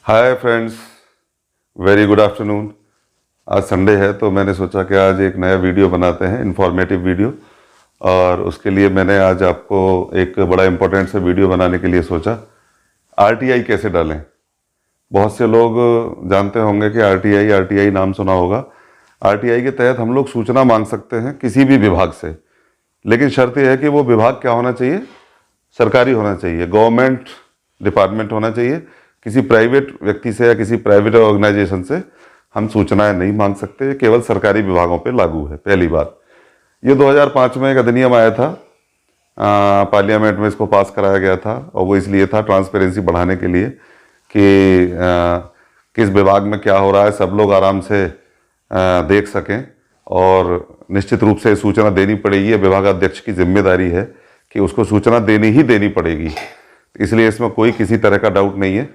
Hi friends, very good afternoon. आज Sunday है तो मैंने सोचा कि आज एक नया वीडियो बनाते हैं, इंफॉर्मेटिव वीडियो। और उसके लिए मैंने आज आपको एक बड़ा इंपॉर्टेंट सा वीडियो बनाने के लिए सोचा। आरटीआई कैसे डालें। बहुत से लोग जानते होंगे कि आरटीआई नाम सुना होगा। आरटीआई के तहत हम लोग सूचना मांग सकते हैं किसी भी विभाग से, लेकिन शर्त यह है कि वो विभाग क्या होना चाहिए, सरकारी होना चाहिए, गवर्नमेंट डिपार्टमेंट होना चाहिए। किसी प्राइवेट व्यक्ति से या किसी प्राइवेट ऑर्गेनाइजेशन से हम सूचनाएं नहीं मांग सकते। केवल सरकारी विभागों पे लागू है। पहली बात, ये 2005 में एक अधिनियम आया था, पार्लियामेंट में इसको पास कराया गया था, और वो इसलिए था ट्रांसपेरेंसी बढ़ाने के लिए कि किस विभाग में क्या हो रहा है सब लोग आराम से देख सकें। और निश्चित रूप से सूचना देनी पड़ेगी, ये विभागाध्यक्ष की जिम्मेदारी है कि उसको सूचना देनी ही देनी पड़ेगी। इसलिए इसमें कोई किसी तरह का डाउट नहीं है,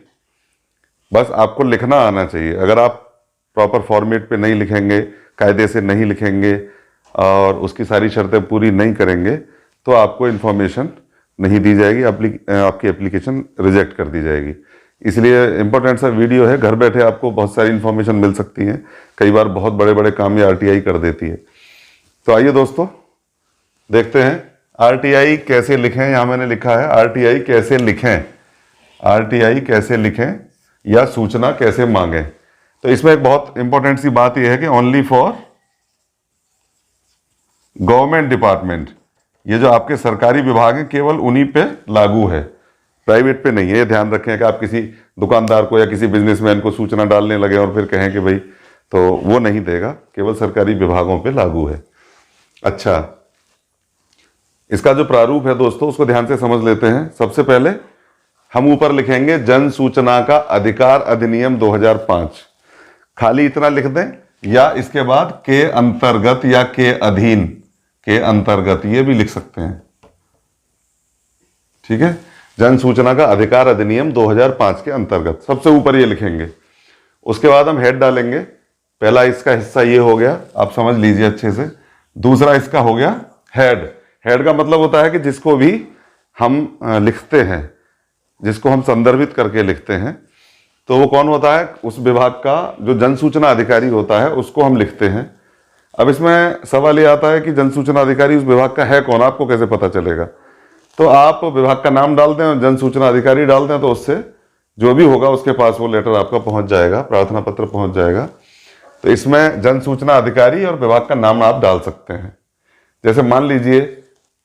बस आपको लिखना आना चाहिए। अगर आप प्रॉपर फॉर्मेट पे नहीं लिखेंगे, कायदे से नहीं लिखेंगे और उसकी सारी शर्तें पूरी नहीं करेंगे तो आपको इन्फॉर्मेशन नहीं दी जाएगी, आपकी एप्लीकेशन रिजेक्ट कर दी जाएगी। इसलिए इम्पोर्टेंट सा वीडियो है। घर बैठे आपको बहुत सारी इन्फॉर्मेशन मिल सकती है। कई बार बहुत बड़े बड़े काम ये आरटीआई कर देती है। तो आइए दोस्तों, देखते हैं आरटीआई कैसे लिखें। यहाँ मैंने लिखा है आरटीआई कैसे लिखें, आरटीआई कैसे लिखें या सूचना कैसे मांगें। तो इसमें एक बहुत इंपॉर्टेंट सी बात यह है कि ओनली फॉर गवर्नमेंट डिपार्टमेंट, ये जो आपके सरकारी विभाग हैं केवल उन्हीं पे लागू है, प्राइवेट पे नहीं है। ये ध्यान रखें कि आप किसी दुकानदार को या किसी बिजनेसमैन को सूचना डालने लगे और फिर कहें कि भाई, तो वो नहीं देगा, केवल सरकारी विभागों पे लागू है। अच्छा, इसका जो प्रारूप है दोस्तों उसको ध्यान से समझ लेते हैं। सबसे पहले हम ऊपर लिखेंगे जन सूचना का अधिकार अधिनियम 2005, खाली इतना लिख दें, या इसके बाद के अंतर्गत या के अधीन, के अंतर्गत ये भी लिख सकते हैं। ठीक है, जन सूचना का अधिकार अधिनियम 2005 के अंतर्गत, सबसे ऊपर ये लिखेंगे। उसके बाद हम हेड डालेंगे। पहला इसका हिस्सा ये हो गया, आप समझ लीजिए अच्छे से। दूसरा इसका हो गया हेड। हेड का मतलब होता है कि जिसको भी हम लिखते हैं, जिसको हम संदर्भित करके लिखते हैं, तो वो कौन होता है, उस विभाग का जो जन सूचना अधिकारी होता है उसको हम लिखते हैं। अब इसमें सवाल ये आता है कि जन सूचना अधिकारी उस विभाग का है कौन, आपको कैसे पता चलेगा। तो आप विभाग का नाम डाल दें और जन सूचना अधिकारी डाल दें, तो उससे जो भी होगा उसके पास वो लेटर आपका पहुंच जाएगा, प्रार्थना पत्र पहुंच जाएगा। तो इसमें जन सूचना अधिकारी और विभाग का नाम आप डाल सकते हैं। जैसे मान लीजिए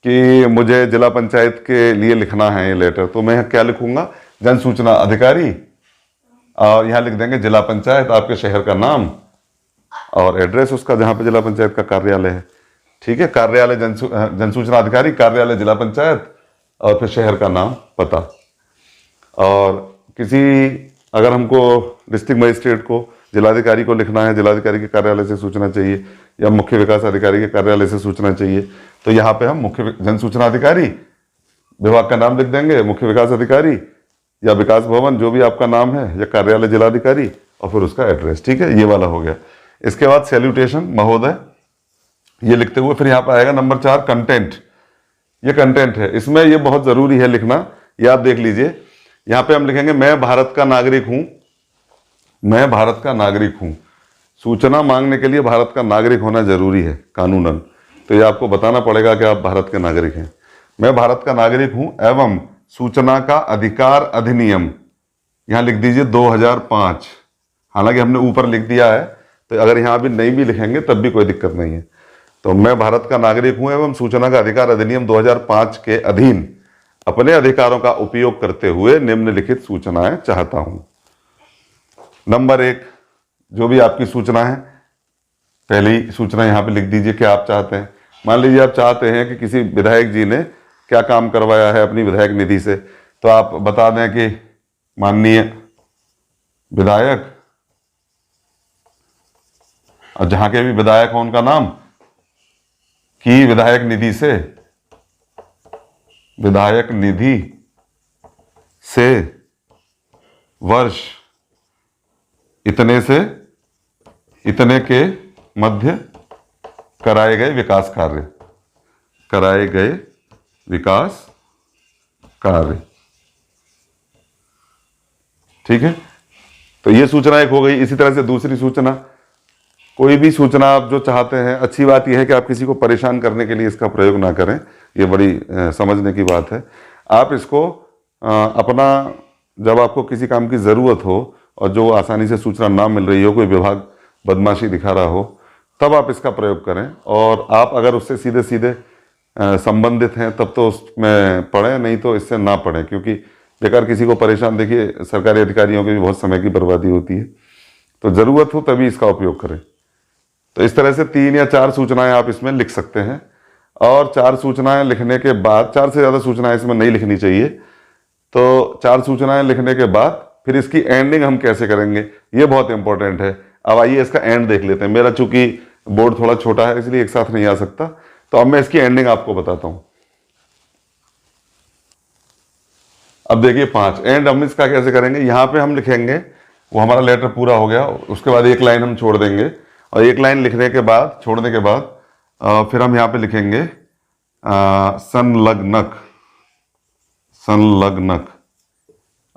कि मुझे जिला पंचायत के लिए लिखना है ये लेटर, तो मैं क्या लिखूंगा, जन सूचना अधिकारी, और यहाँ लिख देंगे जिला पंचायत, आपके शहर का नाम और एड्रेस उसका जहाँ पे जिला पंचायत का कार्यालय है। ठीक है, कार्यालय जन सूचना अधिकारी, कार्यालय जिला पंचायत, और फिर शहर का नाम, पता। और किसी, अगर हमको डिस्ट्रिक्ट मजिस्ट्रेट को, जिलाधिकारी को लिखना है, जिलाधिकारी के कार्यालय से सूचना चाहिए, या मुख्य विकास अधिकारी के कार्यालय से सूचना चाहिए, तो यहाँ पे हम मुख्य जन सूचना अधिकारी, विभाग का नाम लिख देंगे, मुख्य विकास अधिकारी या विकास भवन जो भी आपका नाम है, या कार्यालय जिलाधिकारी, और फिर उसका एड्रेस। ठीक है, ये वाला हो गया। इसके बाद सैल्यूटेशन महोदय, ये लिखते हुए फिर यहाँ पर आएगा नंबर 4 कंटेंट। ये कंटेंट है, इसमें ये बहुत जरूरी है लिखना, ये आप देख लीजिए। यहाँ पे हम लिखेंगे मैं भारत का नागरिक हूं, मैं भारत का नागरिक हूं। सूचना मांगने के लिए भारत का नागरिक होना जरूरी है कानूनन, तो ये आपको बताना पड़ेगा कि आप भारत के नागरिक हैं। मैं भारत का नागरिक हूं एवं सूचना का अधिकार अधिनियम, यहां लिख दीजिए 2005। हालांकि हमने ऊपर लिख दिया है, तो अगर यहां भी नहीं भी लिखेंगे तब भी कोई दिक्कत नहीं है। तो मैं भारत का नागरिक हूं एवं सूचना का अधिकार अधिनियम 2005 के अधीन अपने अधिकारों का उपयोग करते हुए निम्नलिखित सूचनाएं चाहता हूं। नंबर 1, जो भी आपकी सूचना है, पहली सूचना यहां पे लिख दीजिए कि आप चाहते हैं। मान लीजिए आप चाहते हैं कि किसी विधायक जी ने क्या काम करवाया है अपनी विधायक निधि से, तो आप बता दें कि माननीय विधायक, और जहां के भी विधायक हो उनका नाम, की विधायक निधि से, विधायक निधि से वर्ष इतने से इतने के मध्य कराए गए विकास कार्य, कराए गए विकास कार्य। ठीक है, तो ये सूचना एक हो गई। इसी तरह से दूसरी सूचना, कोई भी सूचना आप जो चाहते हैं, अच्छी बात यह है कि आप किसी को परेशान करने के लिए इसका प्रयोग ना करें, ये बड़ी समझने की बात है। आप इसको अपना, जब आपको किसी काम की ज़रूरत हो और जो आसानी से सूचना ना मिल रही हो, कोई विभाग बदमाशी दिखा रहा हो, तब आप इसका प्रयोग करें। और आप अगर उससे सीधे सीधे संबंधित हैं तब तो उसमें पढ़ें, नहीं तो इससे ना पढ़ें, क्योंकि बेकार किसी को परेशान, देखिए सरकारी अधिकारियों की भी बहुत समय की बर्बादी होती है। तो ज़रूरत हो तभी इसका उपयोग करें। तो इस तरह से 3 या 4 सूचनाएं आप इसमें लिख सकते हैं। और 4 सूचनाएं लिखने के बाद, 4 से ज़्यादा सूचनाएं इसमें नहीं लिखनी चाहिए। तो 4 सूचनाएं लिखने के बाद फिर इसकी एंडिंग हम कैसे करेंगे, ये बहुत इंपॉर्टेंट है। अब आइए इसका एंड देख लेते हैं। मेरा चूंकि बोर्ड थोड़ा छोटा है इसलिए एक साथ नहीं आ सकता, तो अब मैं इसकी एंडिंग आपको बताता हूं। अब देखिए 5 एंड हम इसका कैसे करेंगे। यहां पे हम लिखेंगे, वो हमारा लेटर पूरा हो गया, उसके बाद एक लाइन हम छोड़ देंगे, और एक लाइन लिखने के बाद, छोड़ने के बाद फिर हम यहाँ पे लिखेंगे संलग्नक। संलग्नक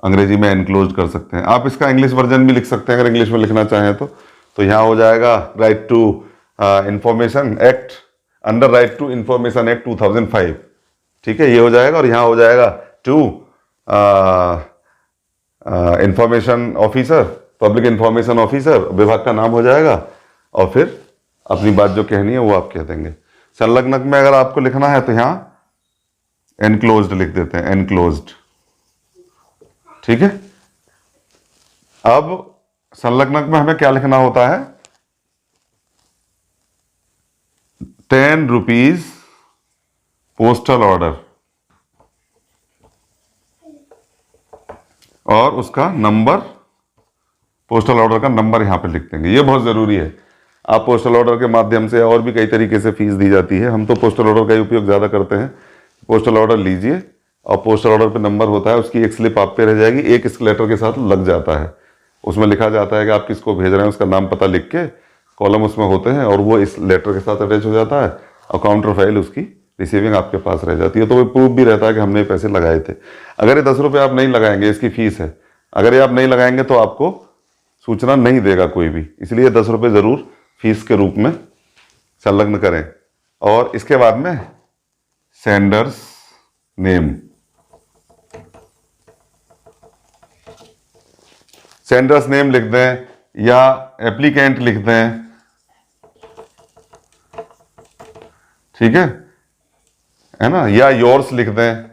अंग्रेजी में एनक्लोज कर सकते हैं। आप इसका इंग्लिश वर्जन भी लिख सकते हैं अगर इंग्लिश में लिखना चाहें तो यहाँ हो जाएगा right to information act, under right to information act 2005, ठीक है, ये हो जाएगा। और यहाँ हो जाएगा to information officer, public information officer, विभाग का नाम हो जाएगा, और फिर अपनी बात जो कहनी है वो आप कह देंगे। संलग्नक में अगर आपको लिखना है तो यहाँ एनक्लोज्ड लिख देते हैं, एनक्लोज्ड, ठीक है। अब संलग्नक में हमें क्या लिखना होता है, 10 रुपीज पोस्टल ऑर्डर, और उसका नंबर, पोस्टल ऑर्डर का नंबर यहां पे लिख देंगे। ये बहुत जरूरी है। आप पोस्टल ऑर्डर के माध्यम से और भी कई तरीके से फीस दी जाती है, हम तो पोस्टल ऑर्डर का ही उपयोग ज़्यादा करते हैं। पोस्टल ऑर्डर लीजिए, और पोस्टल ऑर्डर पे नंबर होता है, उसकी एक स्लिप आप पे रह जाएगी, एक इस लेटर के साथ लग जाता है। उसमें लिखा जाता है कि आप किसको भेज रहे हैं, उसका नाम पता लिख के कॉलम उसमें होते हैं, और वो इस लेटर के साथ अटैच हो जाता है, और काउंटर फाइल उसकी रिसीविंग आपके पास रह जाती है। तो वो प्रूफ भी रहता है कि हमने पैसे लगाए थे। अगर ये 10 रुपये आप नहीं लगाएंगे, इसकी फीस है, अगर ये आप नहीं लगाएंगे तो आपको सूचना नहीं देगा कोई भी, इसलिए 10 रुपये ज़रूर फीस के रूप में संलग्न करें। और इसके बाद में सेंडर्स नेम, सेंडर्स नेम लिख दें या एप्लीकेंट लिख दें, ठीक है ना, या योर्स लिख दें,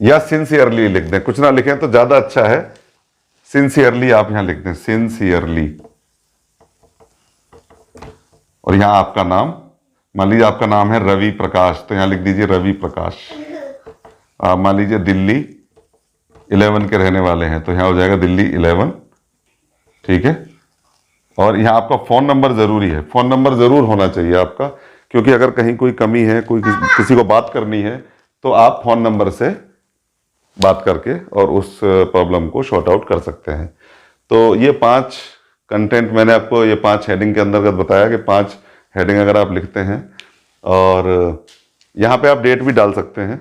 या सिंसियरली लिख दें। कुछ ना लिखें तो ज्यादा अच्छा है, सिंसियरली आप यहां लिख दें, सिंसियरली। और यहां आपका नाम, मान लीजिए आपका नाम है रवि प्रकाश, तो यहां लिख दीजिए रवि प्रकाश। आप मान लीजिए दिल्ली 11 के रहने वाले हैं, तो यहां हो जाएगा दिल्ली 11, ठीक है। और यहां आपका फोन नंबर जरूरी है, फोन नंबर जरूर होना चाहिए आपका, क्योंकि अगर कहीं कोई कमी है, कोई किसी को बात करनी है, तो आप फोन नंबर से बात करके और उस प्रॉब्लम को शॉर्ट आउट कर सकते हैं। तो ये 5 कंटेंट मैंने आपको ये 5 हेडिंग के अंतर्गत बताया कि 5 हेडिंग अगर आप लिखते हैं, और यहाँ पे आप डेट भी डाल सकते हैं,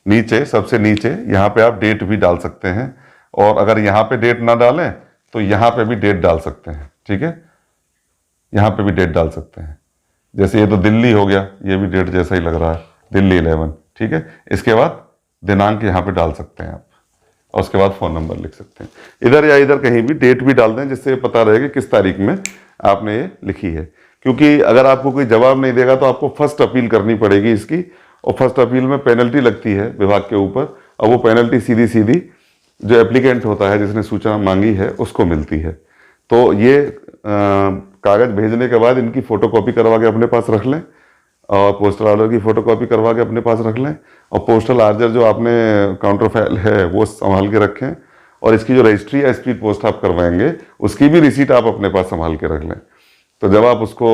नीचे सबसे नीचे यहाँ पे आप डेट भी डाल सकते हैं। और अगर यहाँ पे डेट ना डालें तो यहाँ पे भी डेट डाल सकते हैं, ठीक है, यहाँ पे भी डेट डाल सकते हैं। जैसे ये तो दिल्ली हो गया, ये भी डेट जैसा ही लग रहा है, दिल्ली 11, ठीक है। इसके बाद दिनांक यहाँ पे डाल सकते हैं आप, और उसके बाद फ़ोन नंबर लिख सकते हैं। इधर या इधर कहीं भी डेट भी डाल दें, जिससे पता रहे कि किस तारीख में आपने ये लिखी है। क्योंकि अगर आपको कोई जवाब नहीं देगा तो आपको फर्स्ट अपील करनी पड़ेगी इसकी, और फर्स्ट अपील में पेनल्टी लगती है विभाग के ऊपर, और वो पेनल्टी सीधी सीधी जो एप्लीकेंट होता है, जिसने सूचना मांगी है, उसको मिलती है। तो ये कागज़ भेजने के बाद इनकी फ़ोटोकॉपी करवा के अपने पास रख लें, और पोस्टल ऑर्डर की फ़ोटोकॉपी करवा के अपने पास रख लें, और पोस्टल आर्जर जो आपने काउंटर फाइल है वो संभाल के रखें, और इसकी जो रजिस्ट्री या स्पीड पोस्ट आप करवाएंगे उसकी भी रिसीट आप अपने पास संभाल के रख लें। तो जब आप उसको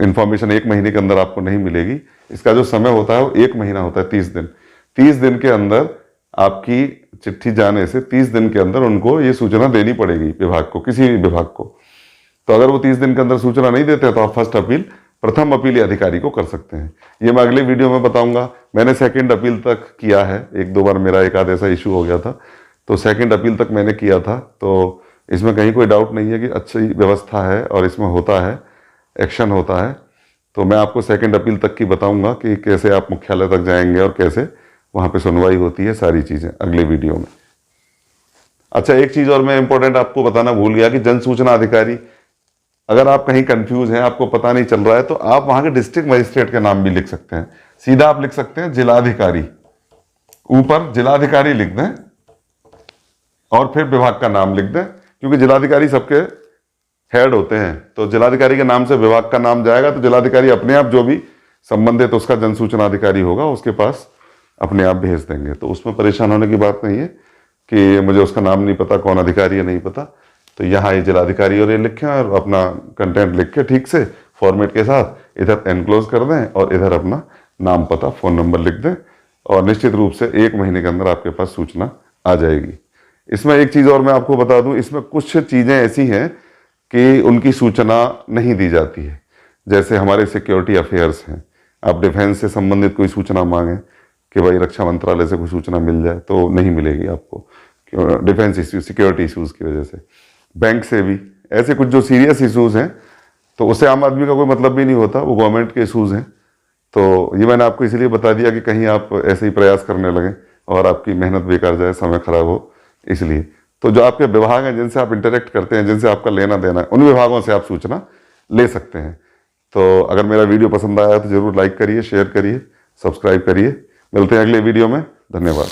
इंफॉर्मेशन 1 महीने के अंदर आपको नहीं मिलेगी, इसका जो समय होता है वो 1 महीना होता है, 30 दिन। 30 दिन के अंदर आपकी चिट्ठी जाने से 30 दिन के अंदर उनको ये सूचना देनी पड़ेगी विभाग को, किसी भी विभाग को। तो अगर वो 30 दिन के अंदर सूचना नहीं देते तो आप फर्स्ट अपील, प्रथम अपील अधिकारी को कर सकते हैं। ये मैं अगले वीडियो में बताऊंगा। मैंने सेकंड अपील तक किया है, 1-2 बार मेरा एक आध ऐसा इशू हो गया था, तो सेकंड अपील तक मैंने किया था, तो इसमें कहीं कोई डाउट नहीं है कि अच्छी व्यवस्था है और इसमें होता है, एक्शन होता है। तो मैं आपको सेकंड अपील तक की बताऊंगा कि कैसे आप मुख्यालय तक जाएंगे और कैसे वहाँ पे सुनवाई होती है, सारी चीज़ें अगले वीडियो में। अच्छा, एक चीज़ और मैं इंपॉर्टेंट आपको बताना भूल गया कि जन सूचना अधिकारी, अगर आप कहीं कंफ्यूज हैं, आपको पता नहीं चल रहा है, तो आप वहाँ के डिस्ट्रिक्ट मजिस्ट्रेट का नाम भी लिख सकते हैं। सीधा आप लिख सकते हैं जिलाधिकारी, ऊपर जिलाधिकारी लिख दें और फिर विभाग का नाम लिख दें, क्योंकि जिलाधिकारी सबके हेड होते हैं। तो जिलाधिकारी के नाम से विभाग का नाम जाएगा, तो जिलाधिकारी अपने आप जो भी संबंधित उसका जन सूचना अधिकारी होगा उसके पास अपने आप भेज देंगे। तो उसमें परेशान होने की बात नहीं है कि मुझे उसका नाम नहीं पता, कौन अधिकारी है नहीं पता। तो यहाँ ये जिलाधिकारी और ये लिखें और अपना कंटेंट लिख के ठीक से फॉर्मेट के साथ इधर एनक्लोज कर दें और इधर अपना नाम, पता, फ़ोन नंबर लिख दें और निश्चित रूप से 1 महीने के अंदर आपके पास सूचना आ जाएगी। इसमें एक चीज़ और मैं आपको बता दूं, इसमें कुछ चीज़ें ऐसी हैं कि उनकी सूचना नहीं दी जाती है। जैसे हमारे सिक्योरिटी अफेयर्स हैं, आप डिफेंस से संबंधित कोई सूचना मांगें कि भाई रक्षा मंत्रालय से कोई सूचना मिल जाए, तो नहीं मिलेगी आपको, डिफेंस इश्यूज, सिक्योरिटी इश्यूज़ की वजह से। बैंक से भी ऐसे कुछ जो सीरियस इशूज़ हैं, तो उससे आम आदमी का कोई मतलब भी नहीं होता, वो गवर्नमेंट के इशूज़ हैं। तो ये मैंने आपको इसलिए बता दिया कि कहीं आप ऐसे ही प्रयास करने लगें और आपकी मेहनत बेकार जाए, समय खराब हो, इसलिए। तो जो आपके विभाग हैं, जिनसे आप इंटरेक्ट करते हैं, जिनसे आपका लेना देना है, उन विभागों से आप सूचना ले सकते हैं। तो अगर मेरा वीडियो पसंद आया तो ज़रूर लाइक करिए, शेयर करिए, सब्सक्राइब करिए। मिलते हैं अगले वीडियो में। धन्यवाद।